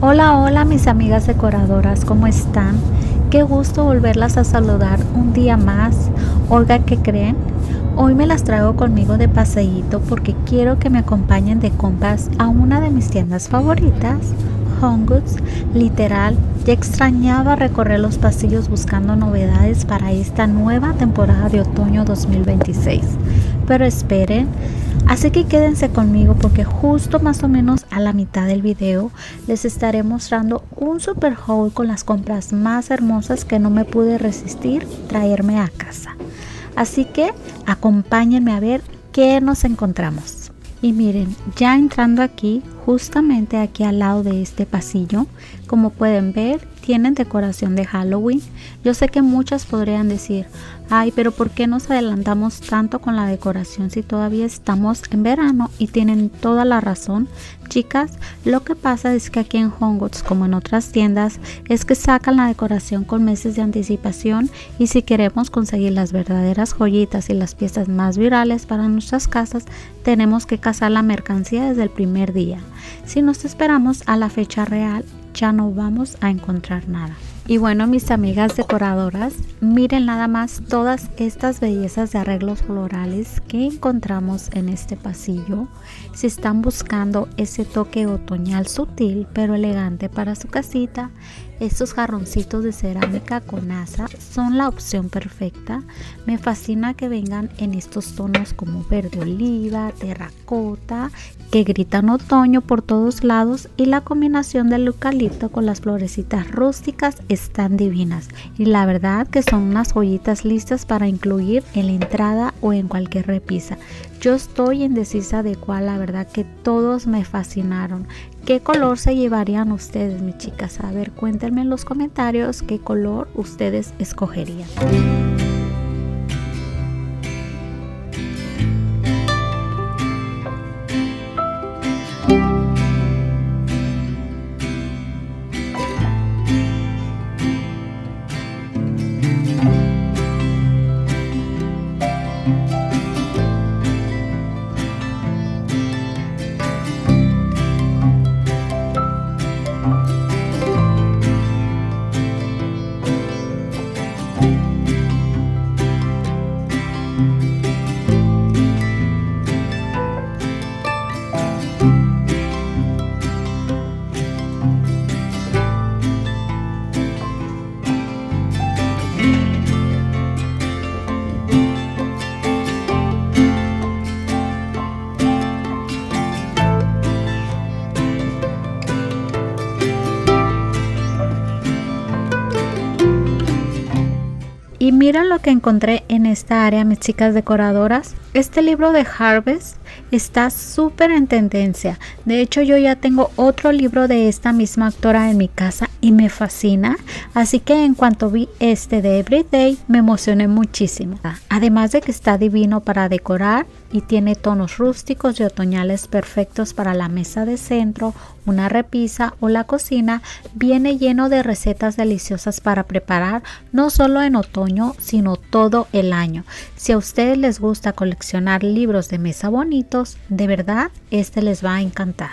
Hola, hola mis amigas decoradoras, ¿cómo están? Qué gusto volverlas a saludar un día más. Oiga, ¿qué creen? Hoy me las traigo conmigo de paseíto porque quiero que me acompañen de compras a una de mis tiendas favoritas, Home Goods. Literal, ya extrañaba recorrer los pasillos buscando novedades para esta nueva temporada de otoño 2026. Pero esperen, así que quédense conmigo porque justo más o menos a la mitad del video les estaré mostrando un super haul con las compras más hermosas que no me pude resistir traerme a casa. Así que acompáñenme a ver qué nos encontramos. Y miren, ya entrando aquí, justamente aquí al lado de este pasillo, como pueden ver, tienen decoración de Halloween. Yo sé que muchas podrían decir, ay, pero ¿por qué nos adelantamos tanto con la decoración si todavía estamos en verano? Y tienen toda la razón, chicas. Lo que pasa es que aquí en Home Goods, como en otras tiendas, es que sacan la decoración con meses de anticipación, y si queremos conseguir las verdaderas joyitas y las piezas más virales para nuestras casas, tenemos que cazar la mercancía desde el primer día. Si nos esperamos a la fecha real, ya no vamos a encontrar nada. Y bueno, mis amigas decoradoras, miren nada más todas estas bellezas de arreglos florales que encontramos en este pasillo. Si están buscando ese toque otoñal sutil pero elegante para su casita, estos jarroncitos de cerámica con asa son la opción perfecta. Me fascina que vengan en estos tonos como verde oliva, terracota, que gritan otoño por todos lados, y la combinación del eucalipto con las florecitas rústicas están divinas, y la verdad que son unas joyitas listas para incluir en la entrada o en cualquier repisa. Yo estoy indecisa de cuál, la verdad que todos me fascinaron. ¿Qué color se llevarían ustedes, mis chicas? A ver, cuéntenme en los comentarios qué color ustedes escogerían. Y miren lo que encontré en esta área, mis chicas decoradoras. Este libro de Harvest está súper en tendencia. De hecho, yo ya tengo otro libro de esta misma autora en mi casa y me fascina. Así que en cuanto vi este de Everyday, me emocioné muchísimo. Además de que está divino para decorar y tiene tonos rústicos y otoñales perfectos para la mesa de centro, una repisa o la cocina. Viene lleno de recetas deliciosas para preparar, no solo en otoño, sino todo el año. Si a ustedes les gusta coleccionar libros de mesa bonitos, de verdad este les va a encantar.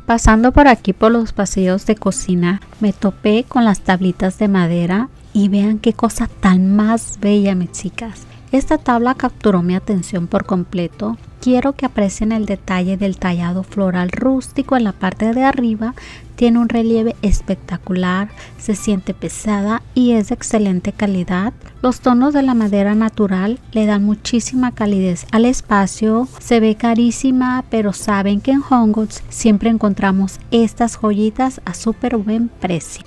Pasando por aquí por los pasillos de cocina, me topé con las tablitas de madera y vean qué cosa tan más bella, mis chicas. Esta tabla capturó mi atención por completo. Quiero que aprecien el detalle del tallado floral rústico en la parte de arriba. Tiene un relieve espectacular, se siente pesada y es de excelente calidad. Los tonos de la madera natural le dan muchísima calidez al espacio. Se ve carísima, pero saben que en Home Goods siempre encontramos estas joyitas a súper buen precio.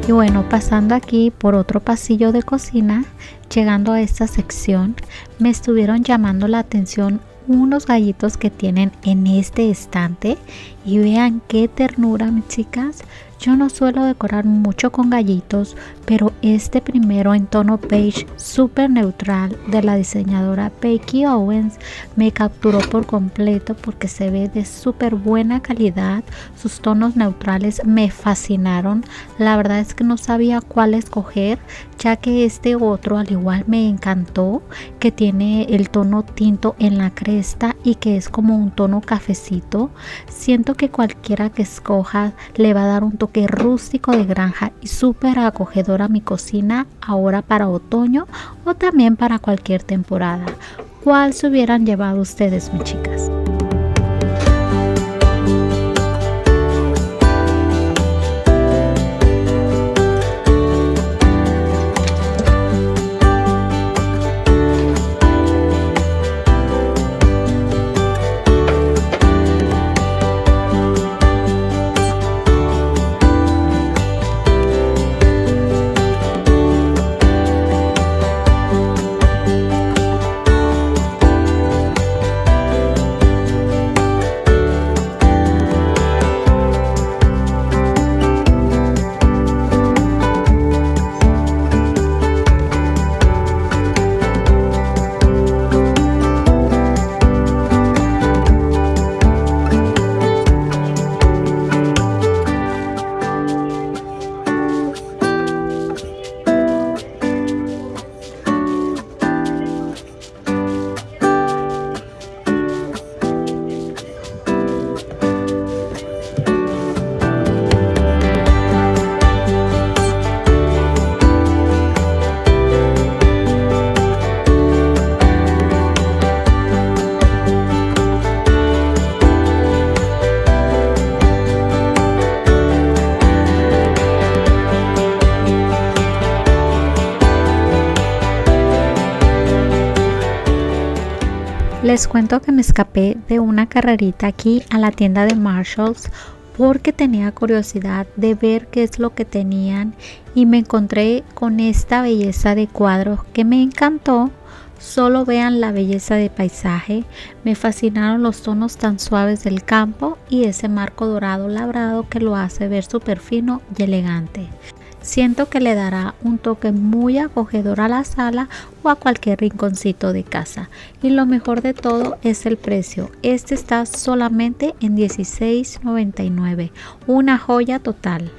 Y bueno, pasando aquí por otro pasillo de cocina, llegando a esta sección, me estuvieron llamando la atención unos gallitos que tienen en este estante y vean qué ternura, mis chicas. Yo no suelo decorar mucho con gallitos, pero este primero en tono beige súper neutral de la diseñadora Becky Owens me capturó por completo porque se ve de súper buena calidad. Sus tonos neutrales me fascinaron. La verdad es que no sabía cuál escoger, ya que este otro al igual me encantó, que tiene el tono tinto en la cresta y que es como un tono cafecito. Siento que cualquiera que escoja le va a dar un toque rústico de granja y súper acogedor a mi cocina ahora para otoño o también para cualquier temporada. ¿Cuál se hubieran llevado ustedes, mis chicas? Les cuento que me escapé de una carrerita aquí a la tienda de Marshalls porque tenía curiosidad de ver qué es lo que tenían y me encontré con esta belleza de cuadros que me encantó. Solo vean la belleza de paisaje, me fascinaron los tonos tan suaves del campo y ese marco dorado labrado que lo hace ver súper fino y elegante. Siento que le dará un toque muy acogedor a la sala o a cualquier rinconcito de casa. Y lo mejor de todo es el precio. Este está solamente en $16.99. Una joya total.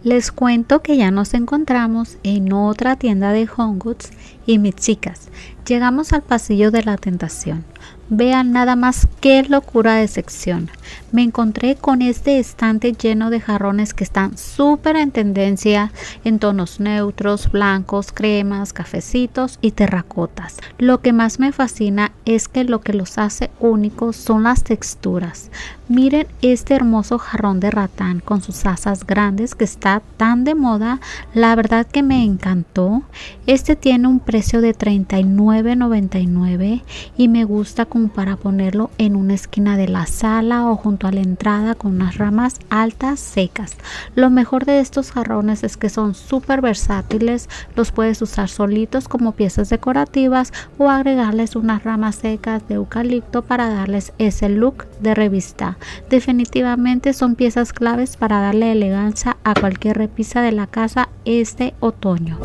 Les cuento que ya nos encontramos en otra tienda de Home Goods y mis chicas, llegamos al pasillo de la tentación. Vean nada más qué locura de sección. Me encontré con este estante lleno de jarrones que están súper en tendencia en tonos neutros, blancos, cremas, cafecitos y terracotas. Lo que más me fascina es que lo que los hace únicos son las texturas. Miren este hermoso jarrón de ratán con sus asas grandes que está tan de moda. La verdad que me encantó. Este tiene un precio de $39.99 y me gusta como para ponerlo en una esquina de la sala o junto a la entrada con unas ramas altas secas. Lo mejor de estos jarrones es que son súper versátiles. Los puedes usar solitos como piezas decorativas o agregarles unas ramas secas de eucalipto para darles ese look de revista. Definitivamente son piezas claves para darle elegancia a cualquier repisa de la casa este otoño.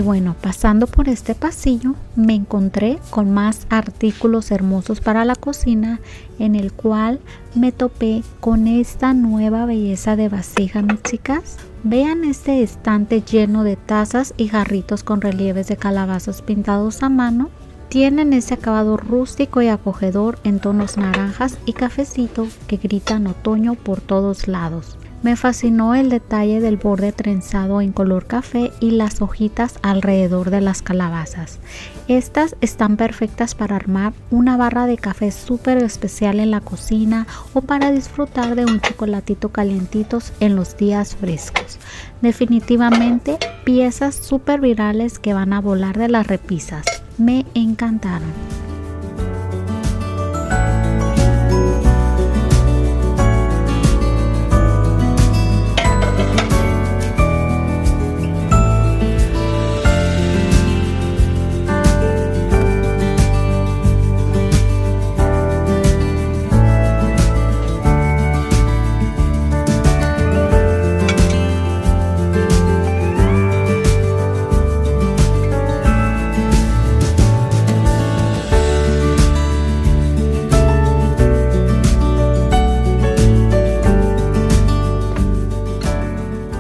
bueno, pasando por este pasillo me encontré con más artículos hermosos para la cocina, en el cual me topé con esta nueva belleza de vasija, mis chicas. Vean este estante lleno de tazas y jarritos con relieves de calabazas pintados a mano. Tienen ese acabado rústico y acogedor en tonos naranjas y cafecito que gritan otoño por todos lados. Me fascinó el detalle del borde trenzado en color café y las hojitas alrededor de las calabazas. Estas están perfectas para armar una barra de café súper especial en la cocina o para disfrutar de un chocolatito calientitos en los días frescos. Definitivamente piezas súper virales que van a volar de las repisas. Me encantaron.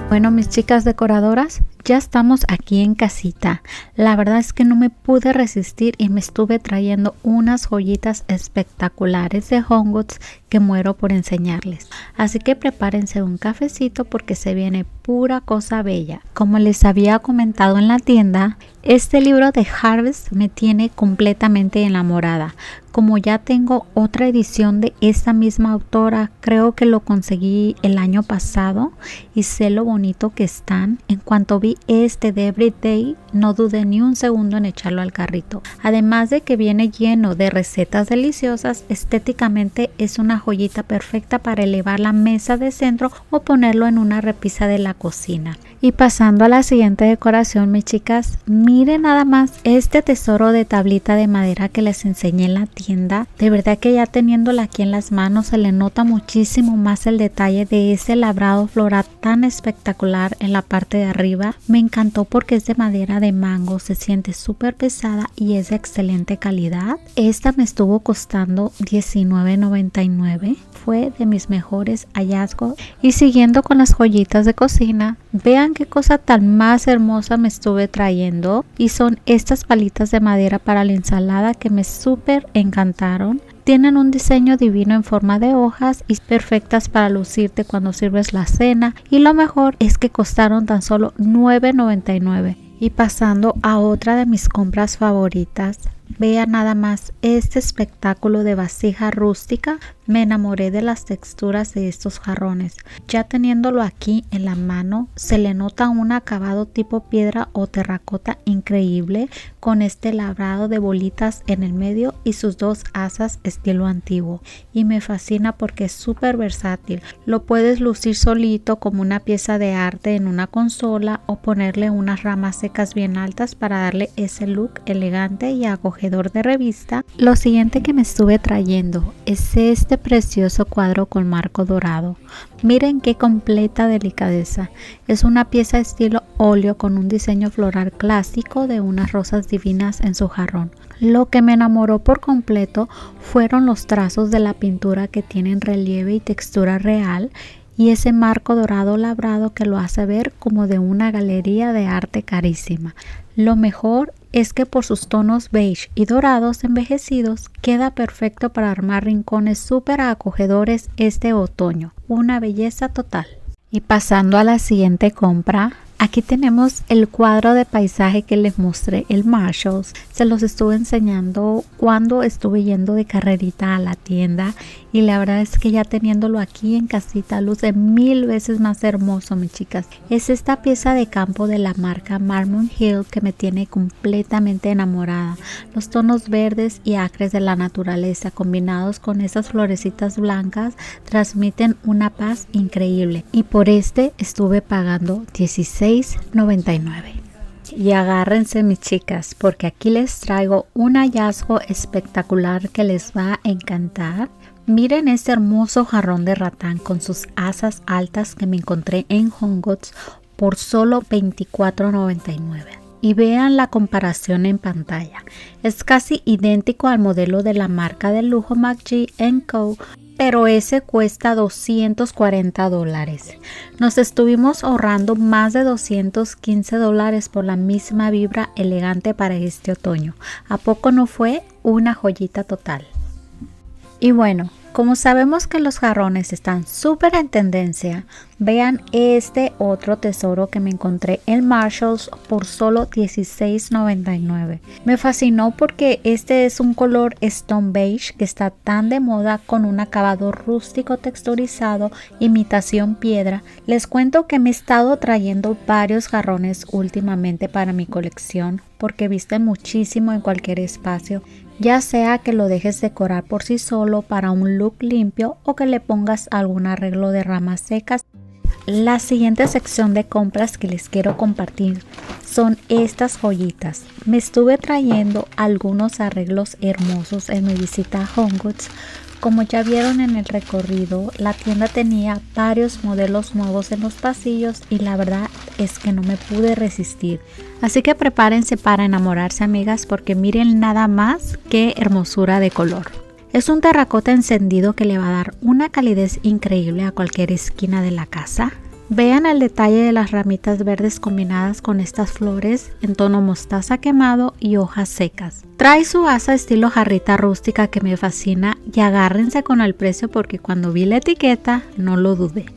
Bueno, mis chicas decoradoras, ya estamos aquí en casita. La verdad es que no me pude resistir y me estuve trayendo unas joyitas espectaculares de Home Goods que muero por enseñarles. Así que prepárense un cafecito porque se viene pura cosa bella. Como les había comentado en la tienda, este libro de Harvest me tiene completamente enamorada. Como ya tengo otra edición de esta misma autora, creo que lo conseguí el año pasado y sé lo bonito que están. En cuanto vi este de Everyday, no dudé ni un segundo en echarlo al carrito. Además de que viene lleno de recetas deliciosas, estéticamente es una joyita perfecta para elevar la mesa de centro o ponerlo en una repisa de la cocina. Y pasando a la siguiente decoración, mis chicas, miren nada más este tesoro de tablita de madera que les enseñé en la tienda. De verdad que ya teniéndola aquí en las manos se le nota muchísimo más el detalle de ese labrado floral tan espectacular en la parte de arriba. Me encantó porque es de madera de mango, se siente súper pesada y es de excelente calidad. Esta me estuvo costando $19.99. Fue de mis mejores hallazgos. Y siguiendo con las joyitas de cocina, vean qué cosa tan más hermosa me estuve trayendo, y son estas palitas de madera para la ensalada que me súper encantaron. Tienen un diseño divino en forma de hojas y perfectas para lucirte cuando sirves la cena, y lo mejor es que costaron tan solo $9.99. Y pasando a otra de mis compras favoritas, vean nada más este espectáculo de vasija rústica. Me enamoré de las texturas de estos jarrones. Ya teniéndolo aquí en la mano, se le nota un acabado tipo piedra o terracota increíble, con este labrado de bolitas en el medio y sus dos asas estilo antiguo. Y me fascina porque es súper versátil. Lo puedes lucir solito como una pieza de arte en una consola o ponerle unas ramas secas bien altas para darle ese look elegante y acogedor de revista. Lo siguiente que me estuve trayendo es este precioso cuadro con marco dorado. Miren qué completa delicadeza. Es una pieza estilo óleo con un diseño floral clásico de unas rosas divinas en su jarrón. Lo que me enamoró por completo fueron los trazos de la pintura que tienen relieve y textura real, y ese marco dorado labrado que lo hace ver como de una galería de arte carísima. Lo mejor es que por sus tonos beige y dorados envejecidos queda perfecto para armar rincones súper acogedores este otoño. Una belleza total. Y pasando a la siguiente compra, aquí tenemos el cuadro de paisaje que les mostré, el Marshalls. Se los estuve enseñando cuando estuve yendo de carrerita a la tienda, y la verdad es que ya teniéndolo aquí en casita luce 1000 veces más hermoso, mis chicas. Es esta pieza de campo de la marca Marmon Hill que me tiene completamente enamorada. Los tonos verdes y acres de la naturaleza combinados con esas florecitas blancas transmiten una paz increíble, y por este estuve pagando $16.99. Y agárrense, mis chicas, porque aquí les traigo un hallazgo espectacular que les va a encantar. Miren este hermoso jarrón de ratán con sus asas altas que me encontré en Home Goods por solo $24.99. y vean la comparación en pantalla. Es casi idéntico al modelo de la marca de lujo McGee Co, pero ese cuesta $240. Nos estuvimos ahorrando más de $215 por la misma vibra elegante para este otoño. ¿A poco no fue una joyita total? Y bueno, como sabemos que los jarrones están súper en tendencia, vean este otro tesoro que me encontré en Marshalls por solo $16.99. Me fascinó porque este es un color Stone Beige que está tan de moda, con un acabado rústico texturizado, imitación piedra. Les cuento que me he estado trayendo varios jarrones últimamente para mi colección porque visten muchísimo en cualquier espacio, ya sea que lo dejes decorar por sí solo para un look limpio o que le pongas algún arreglo de ramas secas. La siguiente sección de compras que les quiero compartir son estas joyitas. Me estuve trayendo algunos arreglos hermosos en mi visita a HomeGoods. Como ya vieron en el recorrido, la tienda tenía varios modelos nuevos en los pasillos y la verdad es que no me pude resistir. Así que prepárense para enamorarse, amigas, porque miren nada más qué hermosura de color. Es un terracota encendido que le va a dar una calidez increíble a cualquier esquina de la casa. Vean el detalle de las ramitas verdes combinadas con estas flores en tono mostaza quemado y hojas secas. Trae su asa estilo jarrita rústica que me fascina, y agárrense con el precio porque cuando vi la etiqueta no lo dudé.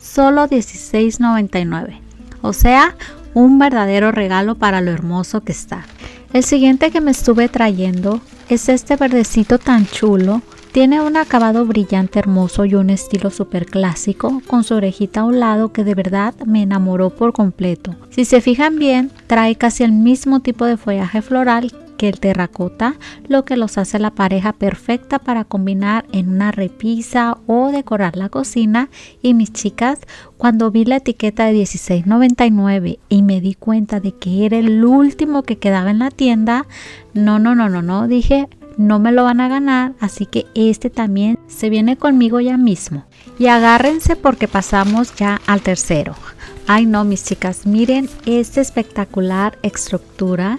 Solo $16.99. O sea, un verdadero regalo para lo hermoso que está. El siguiente que me estuve trayendo es este verdecito tan chulo. Tiene un acabado brillante hermoso y un estilo súper clásico, con su orejita a un lado que de verdad me enamoró por completo. Si se fijan bien, trae casi el mismo tipo de follaje floral que el terracota, lo que los hace la pareja perfecta para combinar en una repisa o decorar la cocina. Y mis chicas, cuando vi la etiqueta de $16.99 y me di cuenta de que era el último que quedaba en la tienda, no, dije, no me lo van a ganar, así que este también se viene conmigo ya mismo. Y agárrense porque pasamos ya al tercero. Ay no, mis chicas, miren esta espectacular estructura.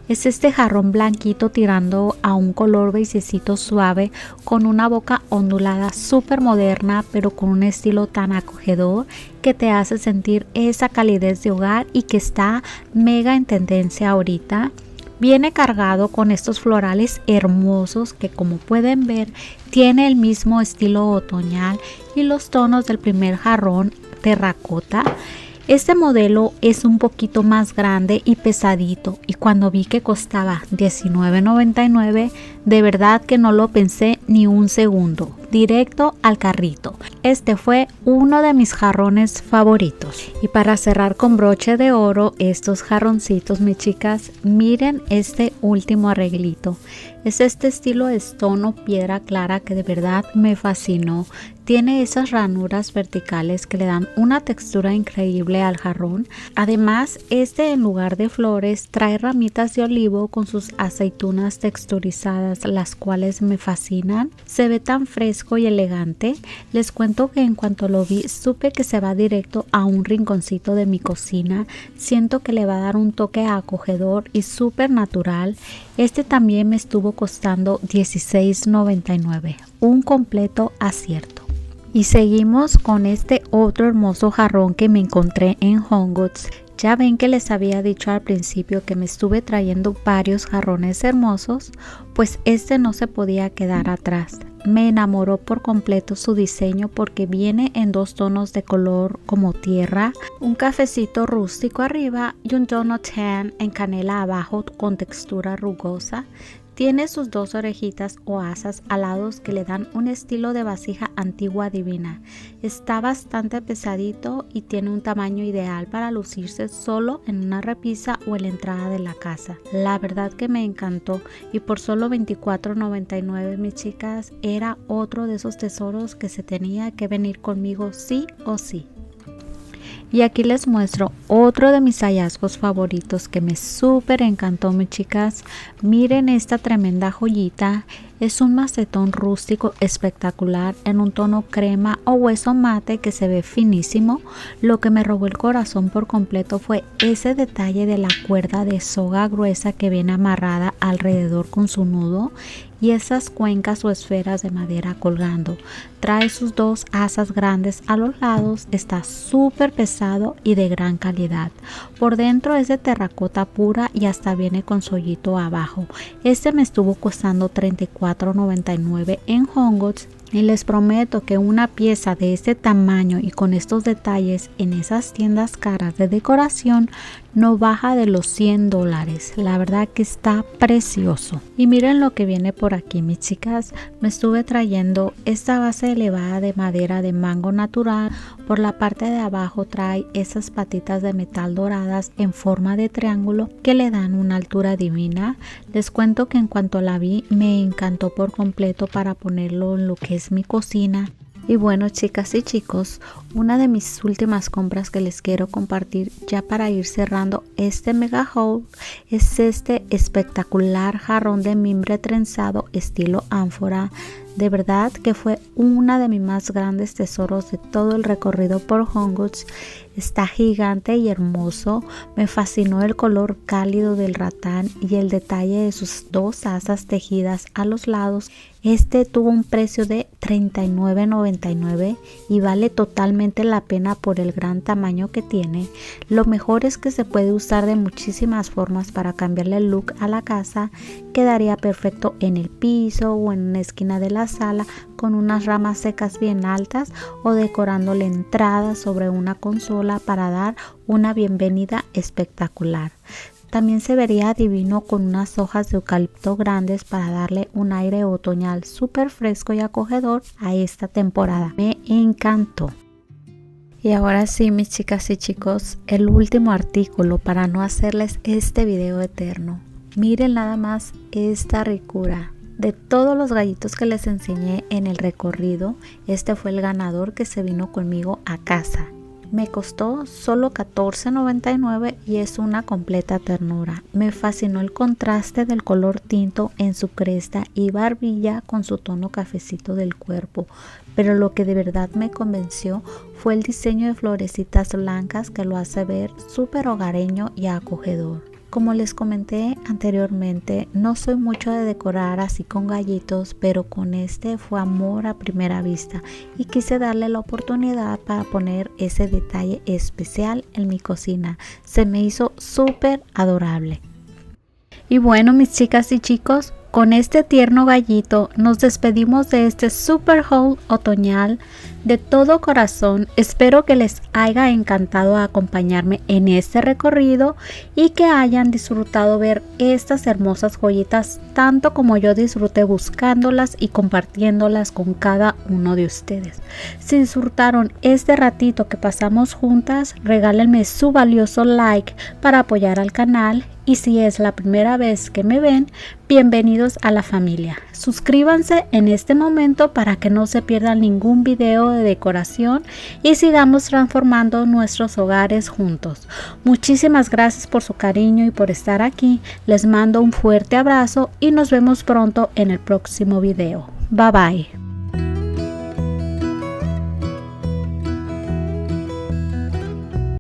Es este jarrón blanquito tirando a un color beigecito suave, con una boca ondulada súper moderna, pero con un estilo tan acogedor que te hace sentir esa calidez de hogar y que está mega en tendencia ahorita. Viene cargado con estos florales hermosos que, como pueden ver, tiene el mismo estilo otoñal y los tonos del primer jarrón terracota. Este modelo es un poquito más grande y pesadito, y cuando vi que costaba $19.99, de verdad que no lo pensé ni un segundo, directo al carrito. Este fue uno de mis jarrones favoritos. Y para cerrar con broche de oro estos jarroncitos, mis chicas, miren este último arreglito. Es este estilo de stone o piedra clara que de verdad me fascinó. Tiene esas ranuras verticales que le dan una textura increíble al jarrón. Además, este en lugar de flores trae ramitas de olivo con sus aceitunas texturizadas, las cuales me fascinan. Se ve tan fresco y elegante. Les cuento que en cuanto lo vi, supe que se va directo a un rinconcito de mi cocina. Siento que le va a dar un toque acogedor y súper natural. Este también me estuvo costando $16.99. Un completo acierto. Y seguimos con este otro hermoso jarrón que me encontré en HomeGoods. Ya ven que les había dicho al principio que me estuve trayendo varios jarrones hermosos, pues este no se podía quedar atrás. Me enamoró por completo su diseño porque viene en dos tonos de color como tierra, un cafecito rústico arriba y un tono tan en canela abajo con textura rugosa. Tiene sus dos orejitas o asas alados que le dan un estilo de vasija antigua divina. Está bastante pesadito y tiene un tamaño ideal para lucirse solo en una repisa o en la entrada de la casa. La verdad que me encantó, y por solo $24.99, mis chicas, era otro de esos tesoros que se tenía que venir conmigo sí o sí. Y aquí les muestro otro de mis hallazgos favoritos que me súper encantó, mis chicas. Miren esta tremenda joyita. Es un macetón rústico espectacular en un tono crema o hueso mate que se ve finísimo. Lo que me robó el corazón por completo fue ese detalle de la cuerda de soga gruesa que viene amarrada alrededor con su nudo y esas cuencas o esferas de madera colgando. Trae sus dos asas grandes a los lados, está súper pesado y de gran calidad. Por dentro es de terracota pura y hasta viene con su hoyito abajo. Este me estuvo costando $34.99 en Home Goods. Y les prometo que una pieza de este tamaño y con estos detalles en esas tiendas caras de decoración no baja de los $100. La verdad que está precioso. Y miren lo que viene por aquí, mis chicas. Me estuve trayendo esta base elevada de madera de mango natural. Por la parte de abajo trae esas patitas de metal doradas en forma de triángulo que le dan una altura divina. Les cuento que en cuanto la vi me encantó por completo para ponerlo en lo que es mi cocina. Y bueno, chicas y chicos, una de mis últimas compras que les quiero compartir ya para ir cerrando este mega haul es este espectacular jarrón de mimbre trenzado estilo ánfora. De verdad que fue una de mis más grandes tesoros de todo el recorrido por Home Goods. Está gigante y hermoso. Me fascinó el color cálido del ratán y el detalle de sus dos asas tejidas a los lados. Este tuvo un precio de $39.99 y vale totalmente la pena por el gran tamaño que tiene. Lo mejor es que se puede usar de muchísimas formas para cambiarle el look a la casa. Quedaría perfecto en el piso o en una esquina de la sala con unas ramas secas bien altas o decorando la entrada sobre una consola para dar una bienvenida espectacular. También se vería divino con unas hojas de eucalipto grandes para darle un aire otoñal súper fresco y acogedor a esta temporada. Me encantó. Y ahora sí, mis chicas y chicos, el último artículo para no hacerles este video eterno. Miren nada más esta ricura. De todos los gallitos que les enseñé en el recorrido, este fue el ganador que se vino conmigo a casa. Me costó solo $14.99 y es una completa ternura. Me fascinó el contraste del color tinto en su cresta y barbilla con su tono cafecito del cuerpo. Pero lo que de verdad me convenció fue el diseño de florecitas blancas que lo hace ver súper hogareño y acogedor. Como les comenté anteriormente, no soy mucho de decorar así con gallitos, pero con este fue amor a primera vista y quise darle la oportunidad para poner ese detalle especial en mi cocina. Se me hizo súper adorable. Y bueno, mis chicas y chicos, con este tierno gallito nos despedimos de este super haul otoñal. De todo corazón, espero que les haya encantado acompañarme en este recorrido y que hayan disfrutado ver estas hermosas joyitas tanto como yo disfruté buscándolas y compartiéndolas con cada uno de ustedes. Si disfrutaron este ratito que pasamos juntas, regálenme su valioso like para apoyar al canal. Y si es la primera vez que me ven, bienvenidos a la familia. Suscríbanse en este momento para que no se pierdan ningún video de decoración y sigamos transformando nuestros hogares juntos. Muchísimas gracias por su cariño y por estar aquí. Les mando un fuerte abrazo y nos vemos pronto en el próximo video. Bye bye.